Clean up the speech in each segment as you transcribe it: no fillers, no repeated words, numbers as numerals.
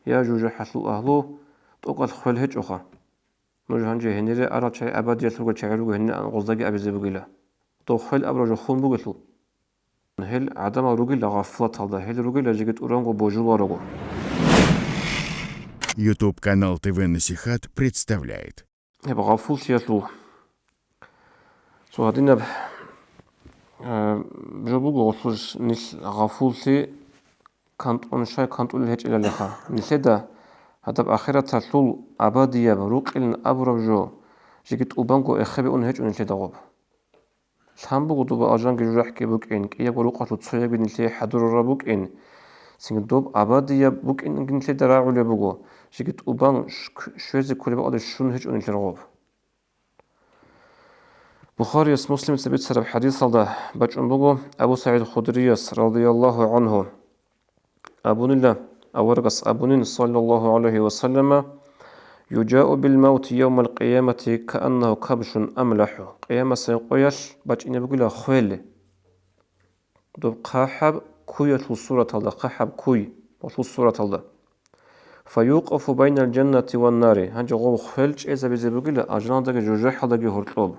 يا جوجا حلو أهلو توقع الخل هج أخا نوجه هنجي هنيري أرى شيء أبدي يتلقى شيء يلقى هني غزدقي أبي زبقيلا تو خل أبرج خون بقتلو هل عدم رجل غفلت هذا هل رجل جيت أورانغو بوجوا رجو YouTube-канал ТВ Насихат представляет. يبقى غفول تيتلو سو هادينا بجوبو غفولش نيل غفول تي كانت أنشاي كانت أول هج إلى لخا نسيدا هذا بآخرة تلول أبدية بروق إلن أبرجو جيت أوبانغو إخبي أن هج ونسيدا غوب الحمد لله أجان جرح كبوك إن كي يقولوا قتلوا تصيب بنتي حضر ربوك إن سيندوب أبدية بوك إن جنتي دراعو لبوجو جيت أوبان شوزي كل بقى الشون هج ونسيدا غوب بخاري مسلم سبيت سرب حديث الله بجن بوجو أبو سعيد الخدري رضي الله عنه أبو الله أورقص أبو صلى الله عليه وسلم يجاء بالموت يوم القيامة كأنه كبش أملح قيامة سيقويش بجن بقول خويل دوب قاحب كوي الصورة الله قاحب كوي الصورة الله فيوقف بين الجنة والنار هنج غو خويلش إذا بيقول أجران دقي جوجح دقي هرطوب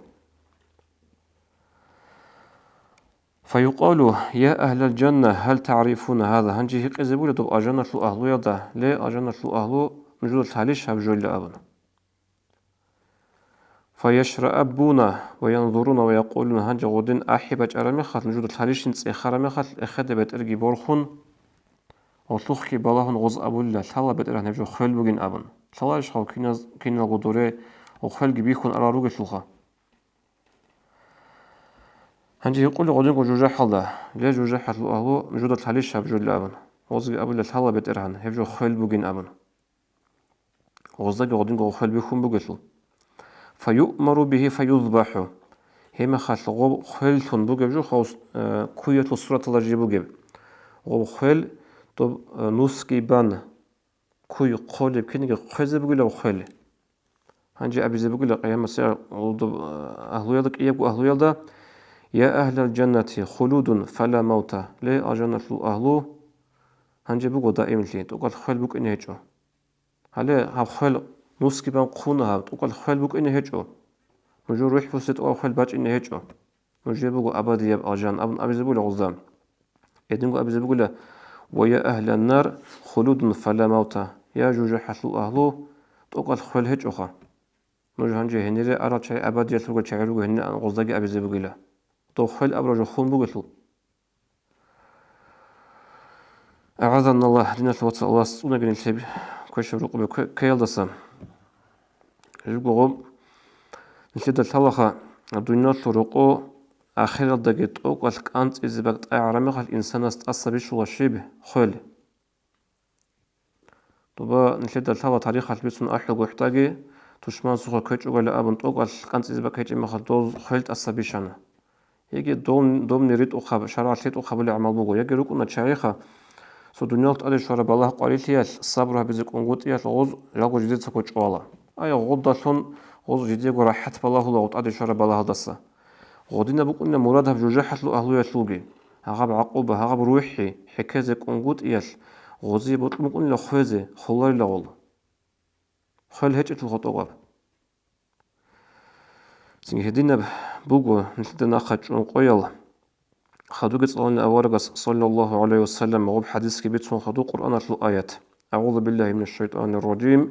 فيقال يا أهل الجنة هل تعرفون هذا هنجي هيك إذا بقول دوب أجنة الأهلو يدا ليه أجنة الأهلو نجود الحاليش هبجول لأبن فيشرأبون وينظرون ويقولون هنجي غودين أحبج أرمخت نجود الحاليش نتس إخرمخت إخد بيت إرجي بورخون وطلخكي بلاهن غز أبو الله تلا بيت إرهن بجو خيل بجين أبن تلا يشخو كينا غدوري وخيل بيكون أراروج شلخه هنجي يقول غودين جوجا حلا لا جوجا حلو أهو موجود الحليش هبجو الأبن غزق أبو الحلا بيت إرهن هبجو خيل بوجين أبن غزق غودين جو خيل بيخون بوجتلو فيؤمر به فيذبح هما خاص غو خيل تون بوجبجو خاص كويت الصورة الله جيبوجب غو خيل طب نسكي بان كوي قول بكني خيز بوجلا وخيل هنجي أبي زبوجلا قيام سير أهلو يدك إياكو أهلو يدا يا أهل الجنة خلود فلا موت ليه أجنة الأهلو هنجي بقو دائم لي تقول خيل بوك إنه هجو هلا خيل نسكي بان قونها تقول خيل بوك إنه هجو نجو روح فسد أو خيل باج إنه هجو نجي بقو أبدي يب أجان أبي زبول غزام يدنقو أبي زبول ويا أهل النار خلود فلا موت يا جوج حسل الأهلو تقول خيل هجو خا نجو هنجي هنيري أرى شيء أبدي يتلقى شيء يلقى هني غزدقي أبي زبول تو خيل أبرج خون بقتلو أعاذنا الله دينا الواتس الله سونا جن الشيب كويش رقبة كيل دسام يجوعهم نشد الثلاثة الدنيا ترقو آخر الدقيقة أو الكأنت إذا بقت أعرمها الإنسان استأصل شو الشيب خيل طبعا نشد الثلاثة تاريخ البيتون أحلق ويحتاجي تشمان سوق كيتش ولا أبن أو الكأنت إذا بقت يجمع دوز خيل تأصبيشنا يجي دوم نريد أخاب شرعت أخاب العمل بقول يجي ركونا شريخة سو دنيا تقدر شرب الله قريتيا الصبر بزك أنقطيا الغوز لاقو جديد سكوت شوالا أي غضة ثون غوز جديد وراحت بالله لو تقدر شرب الله دسا غدينا بقولنا مرادها بجوجحة له أهلو يسلوجي هغب عقوبة هغب روحي حكازك أنقطيا غوزي بقولنا خوزي خلار لغول خل هجت الخطوة سنجدنا بوجو نتدنا خدش قيل خدوق صلى أورقس صلى الله عليه وسلم وب حديث كبير خدوق قرآن الآيات أعوذ بالله من الشيطان الرجيم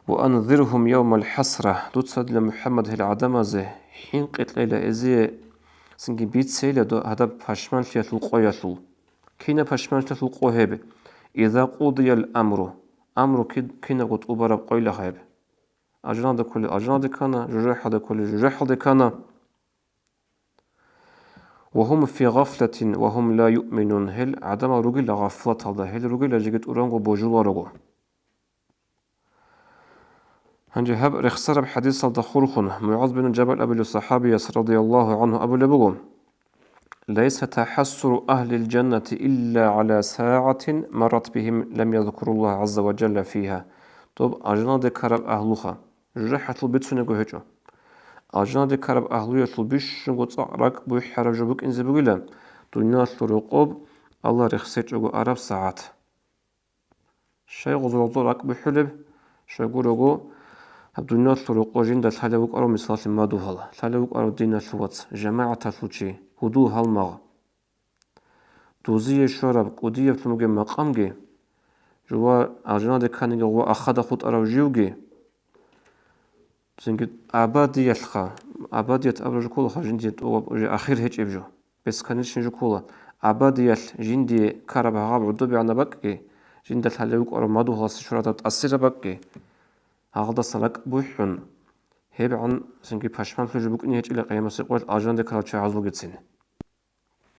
وأنذرهم يوم الحسرة دوتسد لمحمد العدم زه حين قتل إلى إزي سنجي بيت سيلة هذا بحشمان تلقوا كينا بحشمان تلقوا هيب إذا قضي الأمر أمر كينا قد أبرا قيل هيب أجناد كل أجناد كان جرح هذا كل جرح هذا كان وهم في غفلة وهم لا يؤمنون هل عدم رجل غفلة هذا هل رجل جيت أورانغو بوجوا رجو هنجي هب رخصر بحديث الدخول معاذ بن جبل أبو الصحابي رضي الله عنه أبو لبغو ليس تحسر أهل الجنة إلا على ساعة مرت بهم لم يذكروا الله عز وجل فيها طب أجناد كرب أهلها جرحة البيتسون يقول أجناد كرب أهلية البيش نقول صارك بوي حرج بك إنزي بقولا دنيا الرقوب الله رخصت جو عرب ساعات شيء غزر أك بحلب شيء قرقو الدنيا تلوق وجين ده تحلوك أرو مثال ما دو هلا تحلوك أرو دينا تلوت جماعة تلوتشي هدو هالمغ دوزي الشرب قدية تلمجي مقامجي جوا أجناد كان جوا أخذ خط أرو جيوجي زنجد أبادية الخا أبادية أبرج كل خجندي أخير هيك إبجو بس كانش نجو كولا أبادية جندي كرب هغاب عدوبي عنا بكي جند تحلوك أرو ما دو هلا سشرات تأثير بكي هذا سلك بوحن هيب عن زنجي باشمان فلوج بكني هيك إلى قيام سقوط أجناد كراوتش عزلو جتسين